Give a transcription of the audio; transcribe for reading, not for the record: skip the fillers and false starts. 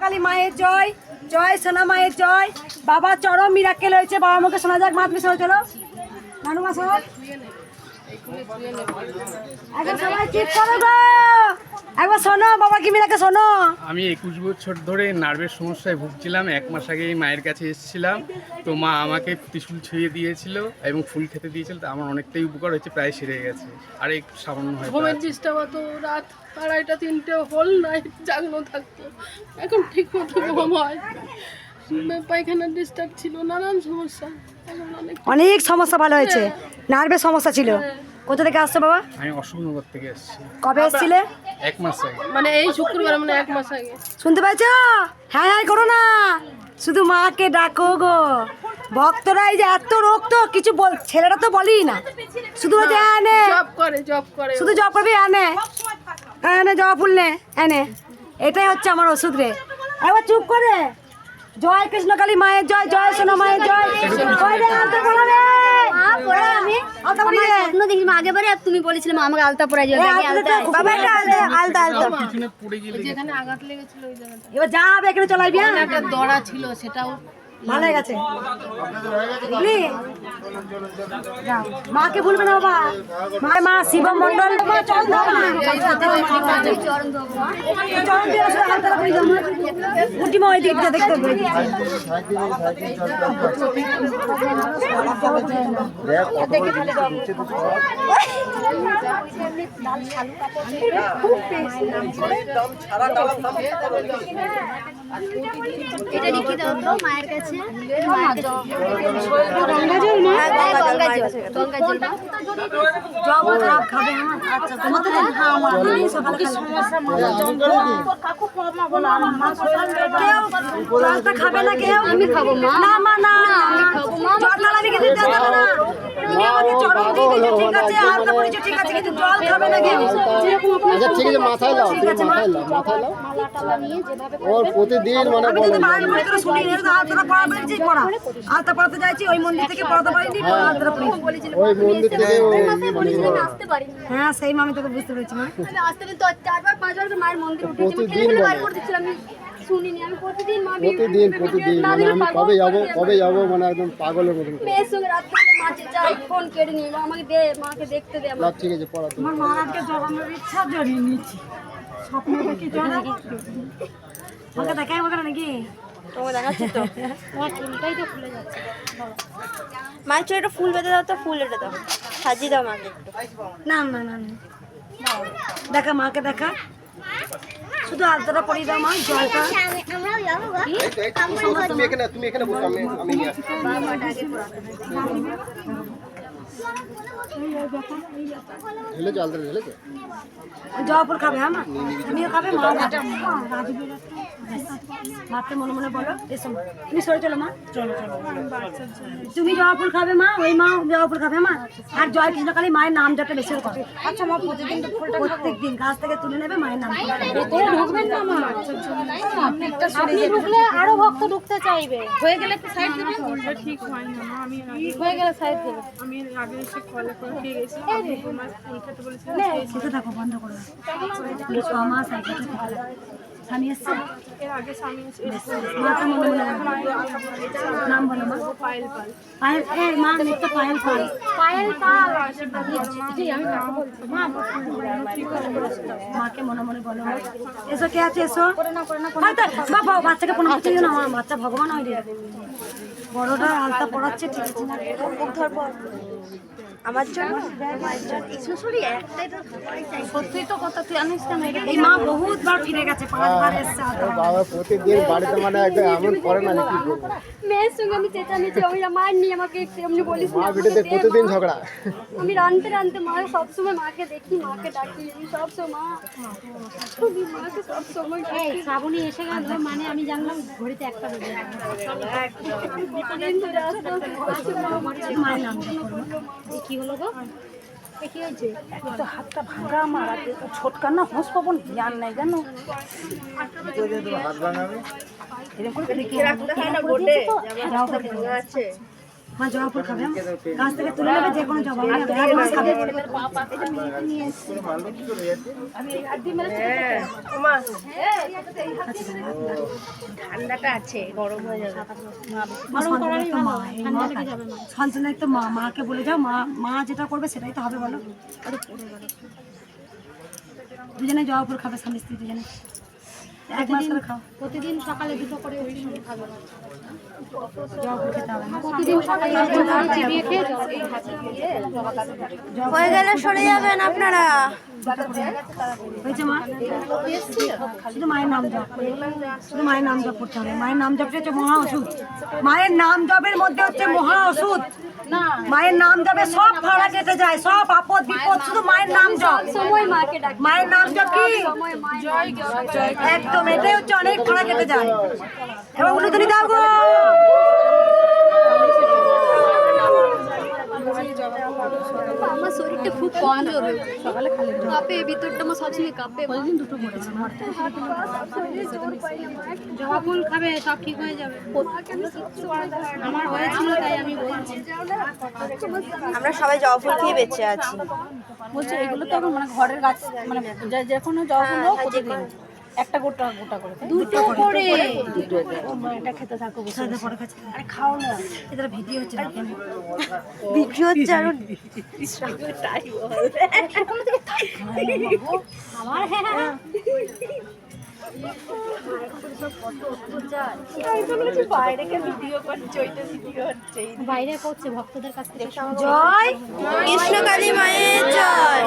কৃষ্ণকালী মায়ের জয়, জয় সোনা মায়ের জয়। বাবা চরম মিরাক্কেল হয়েছে, বাবা মুখে শোনা যাক। মা তুমি শোনো, চলো নানুমা শোনো। একবার সবাই চিৎ করো গো, একবার শোনো বাবা কি মিরাক্কেল শোনো। আমি 21 বছর ধরে নার্ভের সমস্যায় ভুগছিলাম। 1 মাস আগেই মায়ের কাছে এসেছিলাম, তো মা আমাকে ত্রিশূল ছুঁয়ে দিয়েছিল এবং ফুল খেতে দিয়েছিল। তো আমার অনেকটাই উপকার হয়েছে, প্রায় সেরে গেছে। আর একটু সামান্য হয়। ঘুমের ডিস্টার্ব হতো, রাত 2:30 3টে হোল নাইট জাগনো থাকতো। এখন ঠিক মতো ঘুম হয়। পায়খানার ডিস্টার্ব ছিল, নানান সমস্যা। এখন অনেক সমস্যা ভালো হয়েছে, নার্ভের সমস্যা ছিল। কোথা থেকে আসছো বাবা? আমি অশোকনগর থেকে এসেছি। কবে এসেছিলে? 1 মাস আগে। মানে এই শুক্রবার, মানে 1 মাস আগে। শুনতে পাইছো? হ্যাঁ হ্যাঁ করো না, শুধু মাকে ডাকো গো। ভক্তরা এই যে এত রোগ, তো কিছু বল, ছেলেরা তো বলেই না, শুধু বলছে এনে জব করে শুধু জব করবি, এনে এনে জবা ফুল নে এনে। এটাই হচ্ছে আমার ওষুধ রে। একবার চুপ করে। জয় কৃষ্ণকালী মায়ের জয়, জয় সোনা মায়ের জয়। কই রে আলতা পরা রে? আমি আলতা পরি রে। স্বপ্ন দেখি আগেবারে তুমি বলেছিলে আমাকে আলতা পরাই যাবে। বাবা এটা আলতা আলতা। পিছনে পড়ে গেলে যেখানে আঘাত লেগেছিল ওই জায়গাটা এবার যাবে এখানে চলাইবি। একটা দড়া ছিল, সেটাও ভালো হয়ে গেছে, বুঝলি? যাও, মাকে ভুলবে না বাবা। মা শিব মন্ডল চরণ দিয়ে আসলে হালকা করে দাও। গুটি মা ওই দিকটা দেখতে হবে। এটা রেখে দাও তো মায়ের কাছে। খাবে আচ্ছা তোমার তো সকালে জলটা খাবে না কেউ? আমি খাবো মা। না মা না, আমি খাবো মা। জলটা লাগবে কিন্তু দিতে হবে না। তুমি আমাকে চরণ দিয়ে দিলে ঠিক আছে, আলতা পরিচয় ঠিক আছে, কিন্তু জল খাবে না কেউ। আচ্ছা ঠিক আছে, মাথায় লাও, তুমি মাথায় লাও, মাথায় লাও। ওর প্রতিদিন মানে আমি যদি বাড়ির মধ্যে করে শুনি, এর আলতাটা পড়া পেরেছি, পড়া আলতা পড়াতে যাচ্ছি, ওই মন্দির থেকে পড়াতে পারিনি, আলতাটা পড়েছি। ওই মন্দির থেকে আসতে পারি না। হ্যাঁ সেই আমি তোকে বুঝতে পেরেছি মা। আমি আসতে পারি তো 4বার 5বার মায়ের মন্দির উঠেছি। প্রতিদিন আমি বলে। বার করতেছিলাম, আমি শুনিনি। আমি প্রতিদিন মা প্রতিদিন মানে আমি কবে যাবো মানে একদম পাগলের মতন করে। মেয়ের সঙ্গে রাত করে মাঝে যাই, ফোন কেড়ে নিই, আমাকে দে, মাকে দেখতে দে। না, ঠিক আছে, পড়া তুমি। আমার মা আজকে জগানোর ইচ্ছা জড়িয়ে নিচ্ছি, স্বপ্ন দেখি জড়া আমাকে দেখাই আমাকে নাকি তোমাকে দেখাচ্ছি তো। তোমার চুলটাই তো খুলে যাচ্ছে। মায়ের চুলে একটা ফুল বেঁধে দাও তো, ফুল এটা দাও, সাজিয়ে দাও মাকে একটু। না না না না, দেখা মাকে দেখা, শুধু আলতাটা পরিয়ে দাও মা, জলটা আমরাও যাবো গো। তুমি এখানে বসো, আমি নিয়ে আসছি। ঢেলেছো, আলতা ঢেলেছো? জবা ফুল খাবে। হ্যাঁ মা, তুমিও খাবে, মা মাকে মনে মনে বলো এসো মা, তুমি সরে চলো মা, চলো চলো, তুমি জবা ফুল খাবে মা, ওই মা জবা ফুল খাবে মা। আর জয় কৃষ্ণকালী মায়ের নাম যাতে বেশি করে। আচ্ছা মা, প্রতিদিন প্রত্যেক দিন গাছ থেকে তুলে নেবে, মায়ের নাম ঢুকবেন না মা, আপনি ঢুকলে আরো ভক্ত ঢুকতে চাইবে। হয়ে গেলে একটু সাইড দেবে। ঠিক হয় না মা, আমি হয়ে গেলে সাইড দেবে। আমি আগে এসে কল করে দিয়ে গেছি, তোমার ফুল খেতে বলেছিলাম। খেতে থাকো, বন্ধ করো। 6 মাস আগে স্বামী এসছে, এর আগে স্বামী মাকে মনে মনে নাম বলো মা। পায়েল পাল। পায়েল, এই মা নিত্য পায়েল পাল, পায়েল পাল। আমি কাকে বলছি মা, মাকে মনে মনে বলো। এসো, কে আছে এসো। বাবা বাচ্চাকে কোনো কিছু দিও না, আমার বাচ্চা ভগবান হয় রে। বড়টা আলতা পড়াচ্ছে, ঠিক আছে না? আমার জন্য শ্বশুরি একটাই তো, সত্যি তো কথা, তুই আনিস কেন? এই মা বহুতবার ফিরে গেছে, 5 বার এসছে আলতা। বাবা প্রতিদিন বাড়িতে মানে একদম এমন করে না, কি করবো? মেয়ের সঙ্গে আমি চেঁচামেচি, আমি মায়ের নিয়ে আমাকে এমনি বলিস না, মা আমাকে বিটিতে দে, প্রতিদিন মা। ঝগড়া। আমি রানতে মা সবসময় মাকে দেখি, মাকে ডাকি, আমি সবসময় মা, আমি মাকে সবসময় ডাকি। শ্রাবণী এসে গেল মানে আমি জানলাম ঘড়িতে একটা বেজে গেল। মায়ের নাম কি হলো গো? কি হয়েছে? তো হাতটা ভাঙা আমার, আর তো ছোটকার না হোঁস পাবো জ্ঞান নাই জানো। এরকম করে মা জবা ফুল খাবে গাছ থেকে তুলে নেবে, যে কোনো জবা ফুল এক মাস খাবে। ঠান্ডাটা আছে, গরম হয়ে যাবে। সঞ্চনায় তো মা, মাকে বলে যাও, মা যেটা করবে সেটাই তো হবে বলো। দুজনে জবা ফুল খাবে, স্বামী স্ত্রী দুজনে এক মাস করে খাও। প্রতিদিন সকালে দুটো করে ওই সময় খাবে। জবা ফুল খেতে হবে না। প্রতিদিন সকালে চিবিয়ে খেয়ে হয়ে গেলে সরে যাবেন আপনারা। হয়েছে মা? শুধু মায়ের নাম জপ, শুধু মায়ের নাম জপ করতে হবে। মায়ের নাম জপটা হচ্ছে মহা ওষুধ। মায়ের নাম জপের মধ্যে হচ্ছে মহা ওষুধ। মায়ের নাম জপে সব ভাড়া কেটে যায়, সব আপদ বিপদ শুধু মায়ের নাম জপ। মায়ের নাম জপ কি একদম, এটাই হচ্ছে অনেক ভাড়া কেটে যায়। এবার উলুধুলি দাও গো। আমার শরীরটা খুব কমজোর, কাঁপে, ভিতরটা আমার সবসময় কাঁপে। জবা ফুল খাবে, সব ঠিক হয়ে যাবে। আমার হয়েছিল তাই আমি বলছি। আমরা সবাই জবা ফুল খেয়ে বেঁচে আছি। বলছে এগুলো তো এখন মানে ঘরের গাছ, মানে যে কোনো জবা ফুল হোক, প্রতিদিন একটা গোটা গোটা করে, দুটো করে এটা খেতে থাকো। সাথে পরে খাচ্ছে। আরে খাও না, এদের ভিডিও হচ্ছে না কেন? বিক্রি হচ্ছে আরো। বাইরে করছে ভক্তদের কাছ থেকে। জয় কৃষ্ণ কালী মায়ের জয়।